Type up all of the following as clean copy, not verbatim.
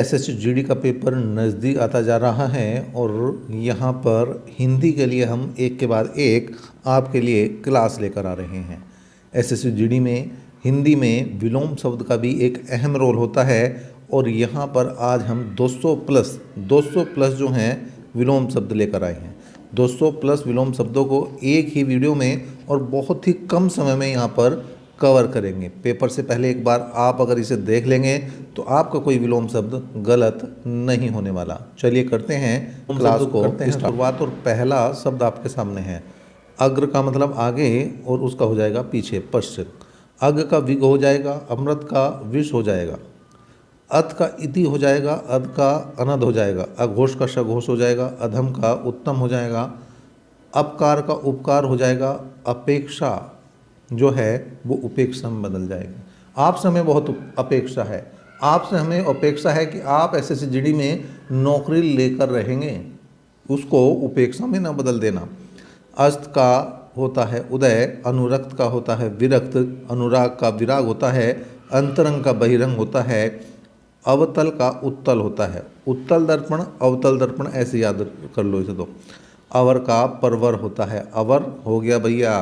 SSC GD का paper नज़दीक आता जा रहा है और यहाँ पर हिंदी के लिए हम एक के बाद एक आपके लिए क्लास लेकर आ रहे हैं। एसएससी जीडी में हिंदी में विलोम शब्द का भी एक अहम रोल होता है और यहाँ पर आज हम 200 प्लस जो हैं विलोम शब्द लेकर आए हैं। 200 प्लस विलोम शब्दों को एक ही वीडियो में और बहुत ही कम समय में यहाँ पर कवर करेंगे। पेपर से पहले एक बार आप अगर इसे देख लेंगे तो आपका कोई विलोम शब्द गलत नहीं होने वाला। चलिए करते हैं क्लास को शुरुआत। और पहला शब्द आपके सामने है। अग्र का मतलब आगे और उसका हो जाएगा पीछे, पश्चिम। अग का विग हो जाएगा, अमृत का विष हो जाएगा, अत का इति हो जाएगा, अद का अनद हो जाएगा, अघोष का सघोष हो जाएगा, अधम का उत्तम हो जाएगा, अपकार का उपकार हो जाएगा, अपेक्षा जो है वो उपेक्षा में बदल जाएगी। आपसे हमें बहुत अपेक्षा है, आपसे हमें अपेक्षा है कि आप एसएससी जीडी में नौकरी लेकर रहेंगे, उसको उपेक्षा में ना बदल देना। अस्त का होता है उदय, अनुरक्त का होता है विरक्त, अनुराग का विराग होता है, अंतरंग का बहिरंग होता है, अवतल का उत्तल होता है। उत्तल दर्पण, अवतल दर्पण ऐसे याद कर लो इसे। तो अवर का परवर होता है। अवर हो गया भैया।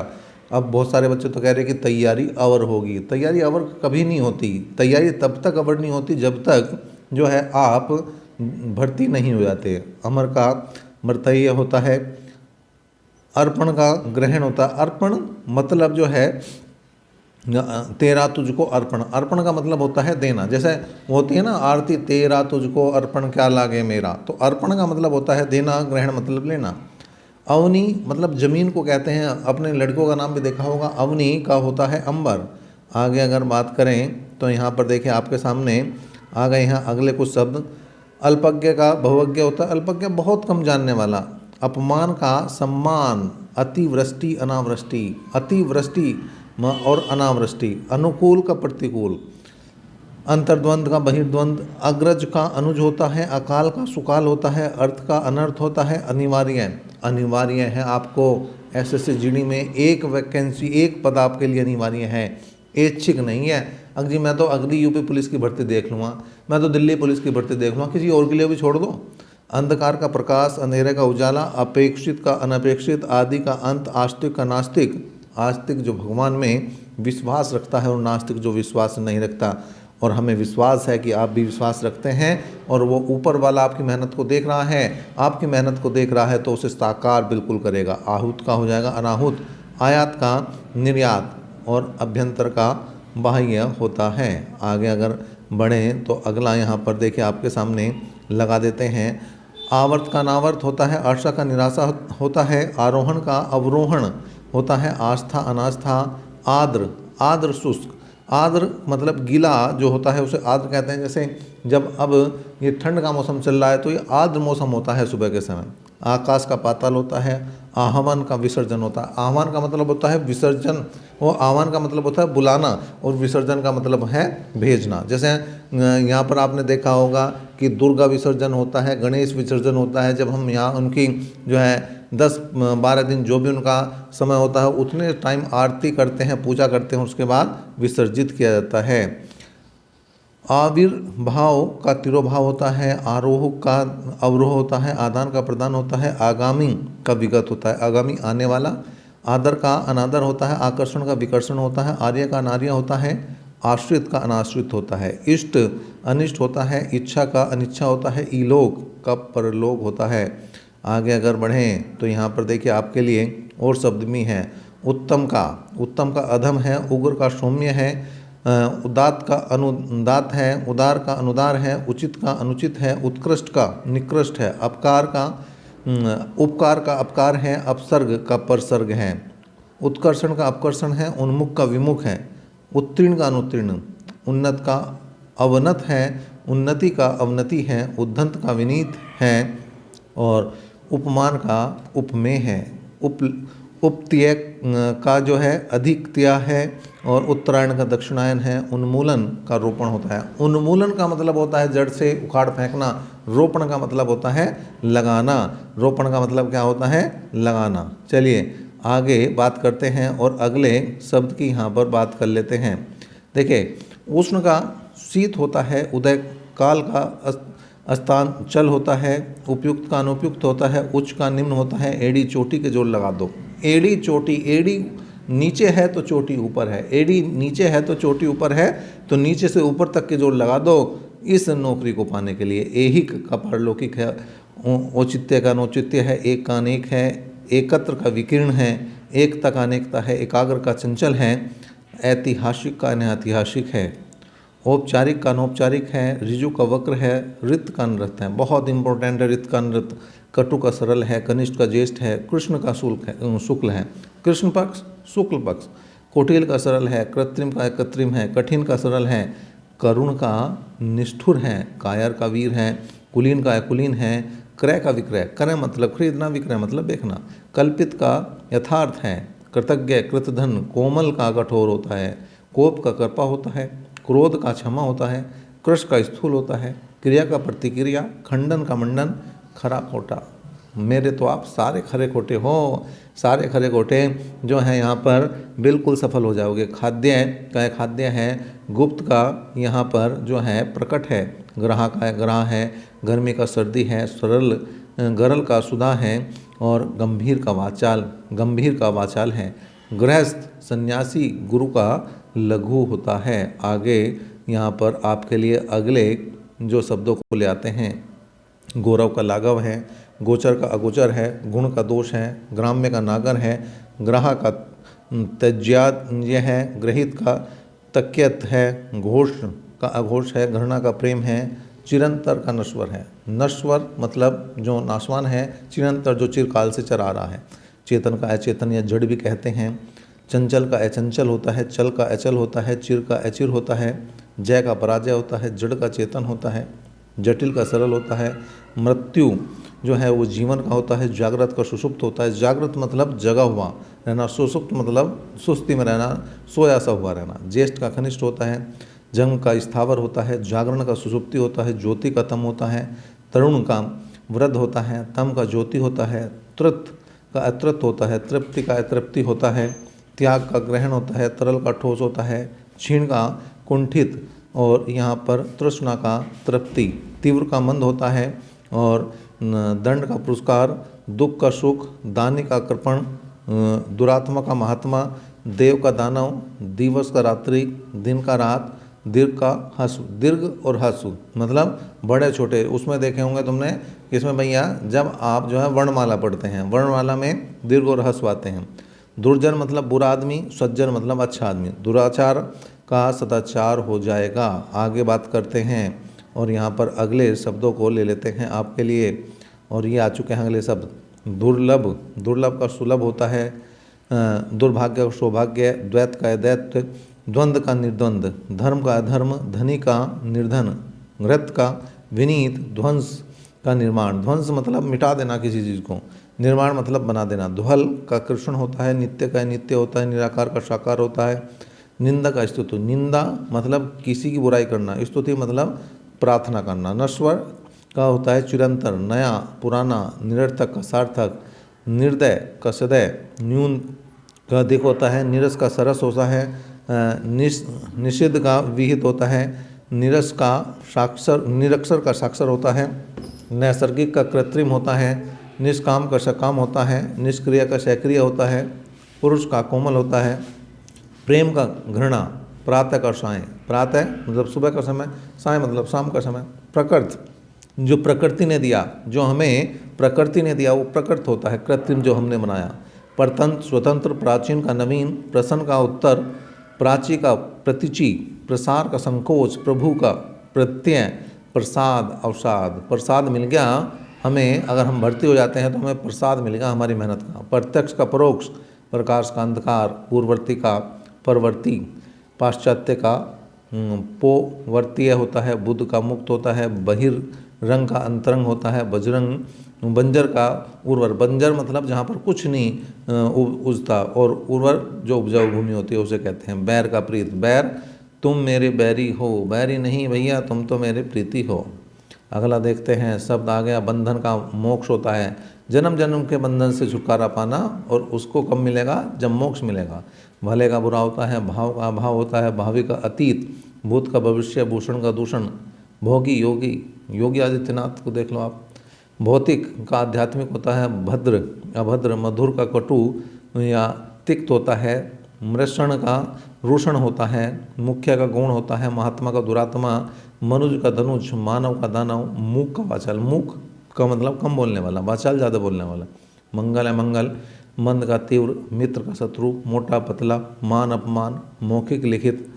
अब बहुत सारे बच्चे तो कह रहे हैं कि तैयारी अवर होगी। तैयारी अवर कभी नहीं होती। तैयारी तब तक अवर नहीं होती जब तक जो है आप भर्ती नहीं हो जाते। अमर का मर्तय्य होता है। अर्पण का ग्रहण होता है। अर्पण मतलब जो है तेरा तुझको अर्पण। अर्पण का मतलब होता है देना। जैसे होती है ना आरती, तेरा तुझको अर्पण क्या लागे मेरा। तो अर्पण का मतलब होता है देना, ग्रहण मतलब लेना। अवनी मतलब जमीन को कहते हैं। अपने लड़कों का नाम भी देखा होगा। अवनी का होता है अंबर। आगे अगर बात करें तो यहाँ पर देखिए आपके सामने आ गए हैं अगले कुछ शब्द। अल्पज्ञ का बहुज्ञ होता है। अल्पज्ञ बहुत कम जानने वाला। अपमान का सम्मान। अतिवृष्टि अनावृष्टि। अतिवृष्टि और अनावृष्टि। अनुकूल का प्रतिकूल। अंतर्द्वंद का बहिर्द्वंद। अग्रज का अनुज होता है। अकाल का सुकाल होता है। अर्थ का अनर्थ होता है। अनिवार्य अनिवार्य है। आपको एसएससी जीडी में एक वैकेंसी, एक पद आपके लिए अनिवार्य है, ऐच्छिक नहीं है। अगर जी मैं तो अगली यूपी पुलिस की भर्ती देख लूँगा, मैं तो दिल्ली पुलिस की भर्ती देख लूँगा, किसी और के लिए भी छोड़ दो। अंधकार का प्रकाश, अंधेरे का उजाला, अपेक्षित का अनपेक्षित, आदि का अंत, आस्तिक का नास्तिक। आस्तिक जो भगवान में विश्वास रखता है और नास्तिक जो विश्वास नहीं रखता। और हमें विश्वास है कि आप भी विश्वास रखते हैं और वो ऊपर वाला आपकी मेहनत को देख रहा है। आपकी मेहनत को देख रहा है तो उसे साकार बिल्कुल करेगा। आहूत का हो जाएगा अनाहूत। आयात का निर्यात और अभ्यंतर का बाह्य होता है। आगे अगर बढ़ें तो अगला यहाँ पर देखिए आपके सामने लगा देते हैं। आवर्त का अनावर्त होता है। आशा का निराशा होता है। आरोहण का अवरोहण होता है। आस्था अनास्था। आर्द्र, आर्द्र शुष्क। आर्द्र मतलब गीला जो होता है उसे आर्द्र कहते हैं। जैसे जब अब ये ठंड का मौसम चल रहा है तो ये आर्द्र मौसम होता है सुबह के समय। आकाश का पाताल होता है। आह्वान का विसर्जन होता है। आह्वान का मतलब होता है विसर्जन, वो आह्वान का मतलब होता है बुलाना और विसर्जन का मतलब है भेजना। जैसे यहाँ पर आपने देखा होगा कि दुर्गा विसर्जन होता है, गणेश विसर्जन होता है। जब हम यहाँ उनकी जो है 10-12 दिन जो भी उनका समय होता है उतने टाइम आरती करते हैं, पूजा करते हैं, उसके बाद विसर्जित किया जाता है। आविर्भाव का तिरोभाव होता है। आरोह का अवरोह होता है। आदान का प्रदान होता है। आगामी का विगत होता है, आगामी आने वाला। आदर का अनादर होता है। आकर्षण का विकर्षण होता है। आर्य का अनार्य होता है। आश्रित का अनाश्रित होता है। इष्ट अनिष्ट होता है। इच्छा का अनिच्छा होता है। इलोक का परलोक होता है। आगे अगर बढ़ें तो यहाँ पर देखिए आपके लिए और शब्द भी हैं। उत्तम का अधम है। उग्र का सौम्य है। उदात का अनुदात है। उदार का अनुदार है। उचित का अनुचित है। उत्कृष्ट का निकृष्ट है। उपकार का अपकार है। अपसर्ग का परसर्ग है। उत्कर्षण का अपकर्षण है। उन्मुख का विमुख है। उत्तीर्ण का अनुत्तीर्ण। उन्नत का अवनत है। उन्नति का अवनति है। उद्धंत का विनीत है और उपमान का उपमेय है। उपत्यय का जो है अधिकत्या है और उत्तरायण का दक्षिणायन है। उन्मूलन का रोपण होता है। उन्मूलन का मतलब होता है जड़ से उखाड़ फेंकना। रोपण का मतलब होता है लगाना। रोपण का मतलब क्या होता है? लगाना। चलिए आगे बात करते हैं और अगले शब्द की यहाँ पर बात कर लेते हैं। देखिए उष्ण का शीत होता है। उदय काल का स्थान चल होता है, उपयुक्त का अनुपयुक्त होता है, उच्च का निम्न होता है, एड़ी चोटी के जोड़ लगा दो। एड़ी चोटी, एड़ी नीचे है तो चोटी ऊपर है, एड़ी नीचे है तो चोटी ऊपर है, तो नीचे से ऊपर तक के जोड़ लगा दो इस नौकरी को पाने के लिए। ऐहिक का पारलौकिक है, औचित्य का अनौचित्य है, एक का अनेक है, एकत्र का विकीर्ण है, एकता का अनेकता है, एकाग्र का चंचल है, ऐतिहासिक का अनैतिहासिक है, औपचारिक का अनौपचारिक है, ऋजु का वक्र है, रित का नृत्य है, बहुत इंपॉर्टेंट है रित का नृत्य, कटु का सरल है, कनिष्ठ का ज्येष्ठ है, कृष्ण का शुक्ल है, कृष्ण पक्ष शुक्ल पक्ष, कोटिल का सरल है, कृत्रिम का कृत्रिम है, कठिन का सरल है, करुण का निष्ठुर है, कायर का वीर है, कुलीन का कुलीन है, क्रय का विक्रय, क्रय मतलब खरीदना, विक्रय मतलब बेचना, कल्पित का यथार्थ है, कृतज्ञ कृतधन, कोमल का कठोर होता है, कोप का कृपा होता है, क्रोध का क्षमा होता है, कृश का स्थूल होता है, क्रिया का प्रतिक्रिया, खंडन का मंडन, खरा खोटा। मेरे तो आप सारे खरे खोटे हो, सारे खरे खोटे जो हैं यहाँ पर बिल्कुल सफल हो जाओगे। खाद्य का खाद्य है, गुप्त का यहाँ पर जो है प्रकट है, ग्रह का है ग्रह है, गर्मी का सर्दी है, सरल गरल का सुधा है, और गंभीर का वाचाल है। गृहस्थ सन्यासी गुरु का लघु होता है। आगे यहाँ पर आपके लिए अगले जो शब्दों को ले आते हैं, गौरव का लाघव है, गोचर का अगोचर है, गुण का दोष है, ग्राम्य का नागर है, ग्राह का त्यज्याय है, ग्रहित का तक्यत है, घोष का अघोष है, घृणा का प्रेम है, चिरंतर का नश्वर है। नश्वर मतलब जो नाशवान है, चिरंतर जो चिरकाल से चरा रहा है, चेतन का अचेतन या जड़ भी कहते हैं, चंचल का अचंचल होता है, चल का अचल होता है, चिर का अचिर होता है, जय का पराजय होता है, जड़ का चेतन होता है, जटिल का सरल होता है, मृत्यु जो है वो जीवन का होता है, जागृत का सुषुप्त होता है, जागृत मतलब जगा हुआ रहना, सुषुप्त मतलब सुस्ती में रहना, सोया सा हुआ रहना, ज्येष्ठ का कनिष्ठ होता है, जंग का स्थावर होता है, जागरण का सुषुप्ति होता है, ज्योति का तम होता है, तरुण का वृद्ध होता है, तम का ज्योति होता है, तृत का अतृत होता है, तृप्ति का अतृप्ति होता है, त्याग का ग्रहण होता है, तरल का ठोस होता है, क्षीण का कुंठित, और यहाँ पर तृष्णा का तृप्ति, तीव्र का मंद होता है, और दंड का पुरस्कार, दुख का सुख, दानी का कृपण, दुरात्मा का महात्मा, देव का दानव, दिवस का रात्रि, दिन का रात, दीर्घ का हसु, दीर्घ और हसु मतलब बड़े छोटे। उसमें देखे होंगे तुमने, इसमें भैया जब आप जो है वर्णमाला पढ़ते हैं, वर्णमाला में दीर्घ और हसु आते हैं। दुर्जन मतलब बुरा आदमी, सज्जन मतलब अच्छा आदमी, दुराचार का सदाचार हो जाएगा। आगे बात करते हैं और यहाँ पर अगले शब्दों को ले लेते हैं आपके लिए, और ये आ चुके हैं अगले शब्द। दुर्लभ, दुर्लभ का सुलभ होता है, दुर्भाग्य का सौभाग्य, द्वैत का अद्वैत, द्वंद्व का निर्द्वंद, धर्म का अधर्म, धनी का निर्धन, घृत का विनीत, ध्वंस का निर्माण, ध्वंस मतलब मिटा देना किसी चीज़ को, निर्माण मतलब बना देना, ध्वल का कृष्ण होता है, नित्य का नित्य होता है, निराकार का साकार होता है, निंदा का स्तुति, निंदा मतलब किसी की बुराई करना, स्तुति मतलब प्रार्थना करना, नश्वर का होता है चिरंतर, नया पुराना, निरर्थक का सार्थक, निर्दय का सदय, न्यून का अधिक होता है, निरस का सरस होता है, निषिद्ध का विहित होता है, निरस का साक्षर, निरक्षर का साक्षर होता है, नैसर्गिक का कृत्रिम होता है, निष्काम का सकाम होता है, निष्क्रिय का सक्रिय होता है, पुरुष का कोमल होता है, प्रेम का घृणा, प्रातः का साय, प्रातः मतलब सुबह का समय, साय मतलब शाम का समय, प्रकृत जो प्रकृति ने दिया, जो हमें प्रकृति ने दिया वो प्रकृत होता है, कृत्रिम जो हमने बनाया, परतंत्र स्वतंत्र, प्राचीन का नवीन, प्रसन्न का उत्तर, प्राची का प्रतिची, प्रसार का संकोच, प्रभु का प्रत्यय, प्रसाद अवसाद, प्रसाद मिल गया हमें, अगर हम भर्ती हो जाते हैं तो हमें प्रसाद मिलेगा हमारी मेहनत का, प्रत्यक्ष का परोक्ष, प्रकाश का अंधकार, पूर्ववर्ती का परवर्ती, पाश्चात्य का पोवर्तीय होता है, बुद्ध का मुक्त होता है, बहिर्रंग का अंतरंग होता है, बजरंग, बंजर का उर्वर, बंजर मतलब जहाँ पर कुछ नहीं उगता, और उर्वर जो उपजाऊ भूमि होती है उसे कहते हैं। बैर का प्रीत, बैर तुम मेरे बैरी हो, बैरी नहीं भैया तुम तो मेरे प्रीति हो। अगला देखते हैं शब्द आ गया, बंधन का मोक्ष होता है, जन्म जन्म के बंधन से छुटकारा पाना, और उसको कब मिलेगा, जब मोक्ष मिलेगा। भले का बुरा होता है, भाव का अभाव होता है, भावी का अतीत, भूत का भविष्य, भूषण का दूषण, भोगी योगी, योगी आदित्यनाथ को देख लो आप। भौतिक का आध्यात्मिक होता है, भद्र अभद्र, मधुर का कटु या तिक्त होता है, मृषण का रूषण होता है, मुख्य का गौण होता है, महात्मा का दुरात्मा, मनुज का धनुष, मानव का दानव, मूक का वाचाल, मूक का मतलब कम बोलने वाला, वाचाल ज़्यादा बोलने वाला, मंगल है मंगल, मंद का तीव्र, मित्र का शत्रु, मोटा पतला, मान अपमान, मौखिक लिखित,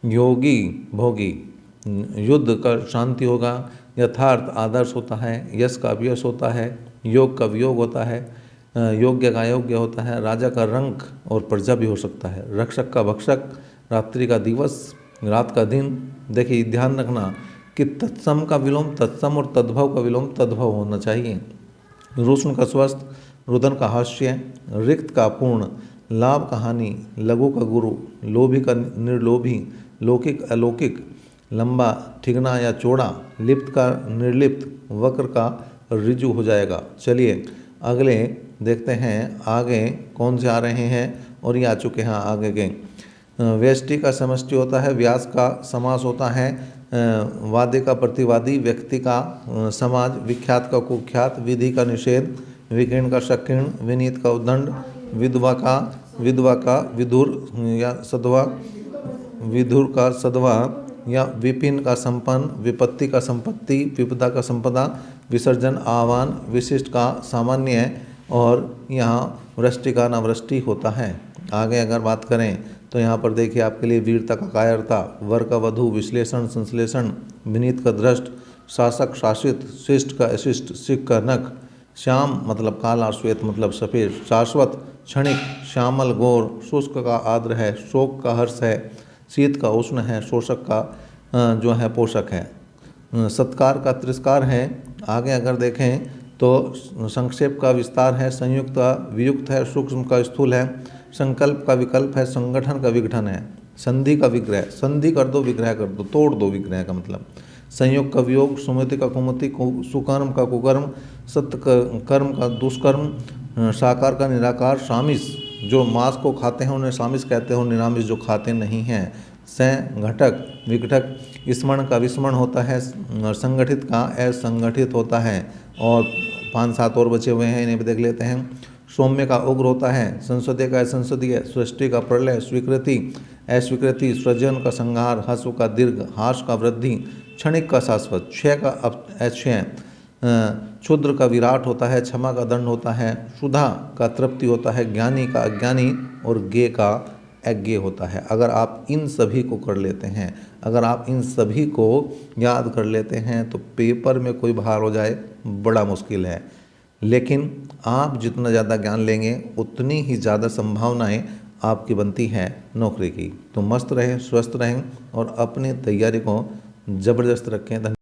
योगी भोगी, युद्ध का शांति होगा, यथार्थ आदर्श होता है, यश का अवयश होता है, योग का वियोग होता है, योग्य का अयोग्य होता है, राजा का रंक और प्रजा भी हो सकता है, रक्षक का भक्षक, रात्रि का दिवस, रात का दिन। देखिए ध्यान रखना कि तत्सम का विलोम तत्सम और तद्भव का विलोम तद्भव होना चाहिए। रुष्ण का स्वस्थ, रुदन का हास्य, रिक्त का पूर्ण, लाभ का हानि, लघु का गुरु, लोभी का निर्लोभी, लौकिक अलौकिक, लंबा ठिगना या चौड़ा, लिप्त का निर्लिप्त, वक्र का ऋजु हो जाएगा। चलिए अगले देखते हैं आगे कौन से आ रहे हैं, और ये आ चुके हैं आगे के। व्यष्टि का समष्टि होता है, व्यास का समास होता है, वाद्य का प्रतिवादी, व्यक्ति का समाज, विख्यात का कुख्यात, विधि का निषेध, विकीर्ण का शकीर्ण, विनीत का उद्दंड, विधवा का विधुर या सधवा, विधुर का सधवा या विपिन का संपन्न, विपत्ति का संपत्ति, विपदा का संपदा, विसर्जन आह्वान, विशिष्ट का सामान्य, और यहाँ वृष्टि का अनावृष्टि होता है। आगे अगर बात करें तो यहाँ पर देखिए आपके लिए वीरता का कायरता, वर का वधु, विश्लेषण संश्लेषण, विनीत का दृष्ट, शासक शासित, शिष्ट का अशिष्ट, सिख का नख, श्याम मतलब काला, श्वेत मतलब सफ़ेद, शाश्वत, क्षणिक, श्यामल गौर, शुष्क का आर्द्र है, शोक का हर्ष है, शीत का उष्ण है, शोषक का जो है पोषक है, सत्कार का तिरस्कार है। आगे अगर देखें तो संक्षेप का विस्तार है, संयुक्त का वियुक्त है, सूक्ष्म का स्थूल है, संकल्प का विकल्प है, संगठन का विघटन है, संधि का विग्रह, संधि कर दो विग्रह कर दो, तोड़ दो विग्रह का मतलब, संयोग का वियोग, सुमति का कुमति, सुकर्म का कुकर्म, सत्य कर्म का दुष्कर्म, साकार का निराकार, शामिस जो मांस को खाते हैं उन्हें शामिस कहते हैं, निरामिष जो खाते नहीं हैं, सं घटक विघटक, स्मरण का विस्मरण होता है, संगठित का असंगठित होता है। और 5-7 और बचे हुए हैं, इन्हें भी देख लेते हैं। सौम्य का उग्र होता है, संसदीय का असंसदीय, सृष्टि का प्रलय, स्वीकृति अस्वीकृति, सृजन का संहार, हस्व का दीर्घ, हार्ष का वृद्धि, क्षणिक का शाश्वत, क्षय का अक्षय, क्षुद्र का विराट होता है, क्षमा का दंड होता है, सुधा का तृप्ति होता है, ज्ञानी का अज्ञानी और ज्ञ का अज्ञेय होता है। अगर आप इन सभी को कर लेते हैं, अगर आप इन सभी को याद कर लेते हैं तो पेपर में कोई बाहर हो जाए बड़ा मुश्किल है। लेकिन आप जितना ज़्यादा ज्ञान लेंगे उतनी ही ज़्यादा संभावनाएं आपकी बनती हैं नौकरी की। तो मस्त रहें, स्वस्थ रहें और अपनी तैयारी को ज़बरदस्त रखें।